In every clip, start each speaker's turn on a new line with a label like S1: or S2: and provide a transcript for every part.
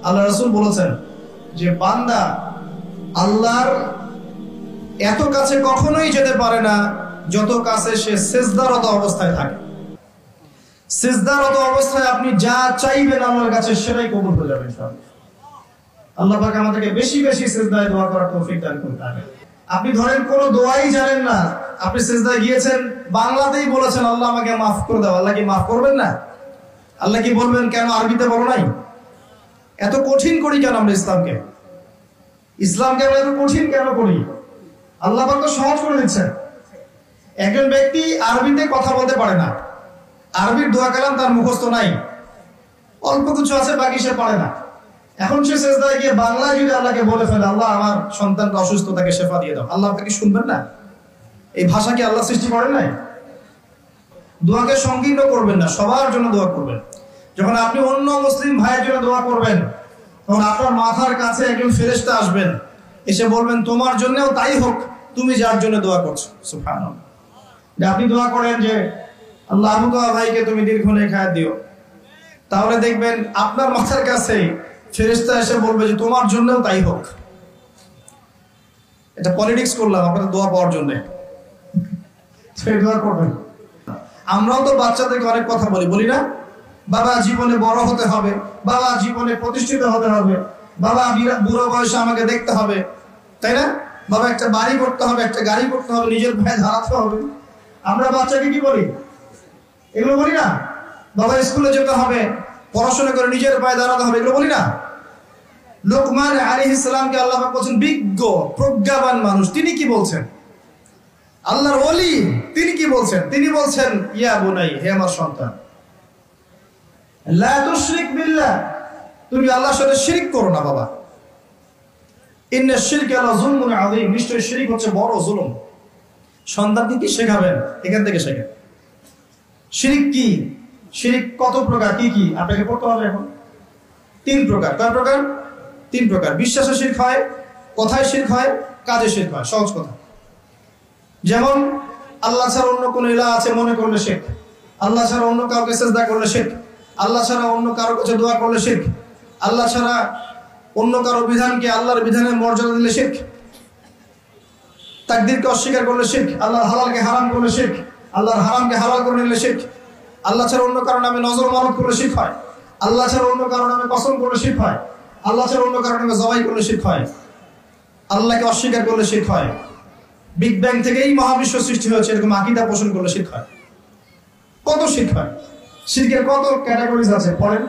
S1: আল্লাহ রাসূল বলেছেন যে বান্দা আল্লাহর এত কাছে কখনোই যেতে পারে না যত কাছে সে সিজদারত অবস্থায় থাকে। সিজদারত অবস্থায় আপনি যা চাইবেন আল্লাহর কাছে সেটাই কবুল হয়ে যাবে ইনশাআল্লাহ। আল্লাহ পাক আমাদেরকে বেশি বেশি সিজদায় দোয়া করার তৌফিক দান করুন। আপনি ধরেন কোন দোয়াই জানেন না, আপনি সিজদায় গিয়েছেন, বাংলাতেই বলেছেন আল্লাহ আমাকে মাফ করে দাও, আল্লাহ কি মাফ করবেন না? আল্লাহ কি বলবেন কেন আরবিতে বলো নাই? এত কঠিন করি কেন আমরা ইসলামকে? ইসলামকে আমরা এত কঠিন কেন করি? আল্লাহ পাক তো সহজ করে দিচ্ছেন। একজন ব্যক্তি আরবিতে কথা বলতে পারে না, আরবির দোয়া কালাম তার মুখস্থ নাই, অল্প কিছু আছে, বাকি সে পারে না। এখন সে সিজদায় গিয়ে বাংলায় যদি আল্লাহকে বলে ফেলে আল্লাহ আমার সন্তানটা অসুস্থ, তাকে শেফা দিয়ে দাও, আল্লাহ আপনাকে শুনবেন না? এই ভাষা কি আল্লাহ সৃষ্টি করেন নাই? দোয়াকে সংকীর্ণ করবেন না, সবার জন্য দোয়া করবেন। যখন আপনি অন্য মুসলিম ভাইয়ের জন্য দোয়া করবেন তখন আপনার মাথার কাছে একজন ফেরেশতা আসবেন, এসে বলবেন তোমার জন্যও তাই হোক, তুমি যার জন্য দোয়া করছো। সুবহানাল্লাহ। আপনি দোয়া করেন যে আল্লাহ আবু তোহা ভাইকে তুমি দীর্ঘনেক হায়াত দিও, তাহলে দেখবেন আপনার মাথার কাছে ফেরেশতা এসে বলবে যে তোমার জন্যও তাই হোক। এটা পলিটিক্স করলাম আপনাদের দোয়া পাওয়ার জন্য, সেই দোয়া করবেন। আমরাও তো বাচ্চাদেরকে অনেক কথা বলি না? বাবা জীবনে বড় হতে হবে, বাবা জীবনে প্রতিষ্ঠিত হতে হবে, বাবা বুড়ো বয়সে আমাকে দেখতে হবে, তাই না? বাবা একটা বাড়ি করতে হবে, একটা গাড়ি করতে হবে, নিজের পায়ে দাঁড়াতে হবে। আমরা বাচ্চাকে কি বলি? এগুলো বলি না? বাবা স্কুলে যেতে হবে, পড়াশোনা করে নিজের পায়ে দাঁড়াতে হবে, এগুলো বলি না? লোকমান আলাইহিস সালামকে আল্লাহ পাক বলেছেন বিজ্ঞ প্রজ্ঞাবান মানুষ, তিনি কি বলছেন? আল্লাহর ওলি তিনি কি বলছেন? তিনি বলছেন ইয়া বুনাই, হে আমার সন্তান, লা তুশরিক বিল্লাহ, তুমি আল্লাহর সাথে শিরক করো না বাবা। ইন্নাশ শিরকা লা যুলমুন আযীম, নিশ্চয়ই শিরক হচ্ছে বড় জুলুম। সন্তানকে কি শেখাবেন? এখান থেকে শেখেন শিরক কি, শিরক কত প্রকার, কি কি আপনাকে পড়তে হবে এখন। 3 প্রকার। কয় প্রকার? 3 প্রকার। বিশ্বাসে শিরক হয়, কথায় শিরক হয়, কাজে শিরক হয়। সহজ কথা, যেমন আল্লাহ ছাড়া অন্য কোন ইলাহ আছে মনে করলে শিরক, আল্লাহ ছাড়া অন্য কাউকে সিজদা করলে শিরক, আল্লাহ ছাড়া অন্য কারো কাছে দোয়া করলে শিরক, আল্লাহ ছাড়া অন্য কারো বিধানকে আল্লাহর বিধানের মর্যাদা দিলে শিরক, তাকদীরকে অস্বীকার করলে শিরক, আল্লাহর হালালকে হারাম করলে শিরক, আল্লাহর হারামকে হালাল করে নিলে শিরক, আল্লাহ ছাড়া অন্য কারো নামে নজর মানত করলে শিরক হয়, আল্লাহ ছাড়া অন্য কারো নামে কসম করলে শিরক হয়, আল্লাহ ছাড়া অন্য কারো নামে জবাই করলে শিরক হয়, আল্লাহকে অস্বীকার করলে শিরক হয়, বিগ ব্যাং থেকেই মহাবিশ্ব সৃষ্টি হয়েছে এরকম আকীদা পোষণ করলে শিরক হয়। কত শিরক হয়, শিরকের কত ক্যাটাগরিজ আছে পড়েন।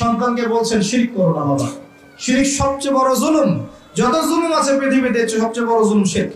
S1: সন্তানকে বলছেন শিরক করো না বাবা, শিরক সবচেয়ে বড় জুলুম। যত জুলুম আছে পৃথিবীতে সবচেয়ে বড় জুলুম শিরক।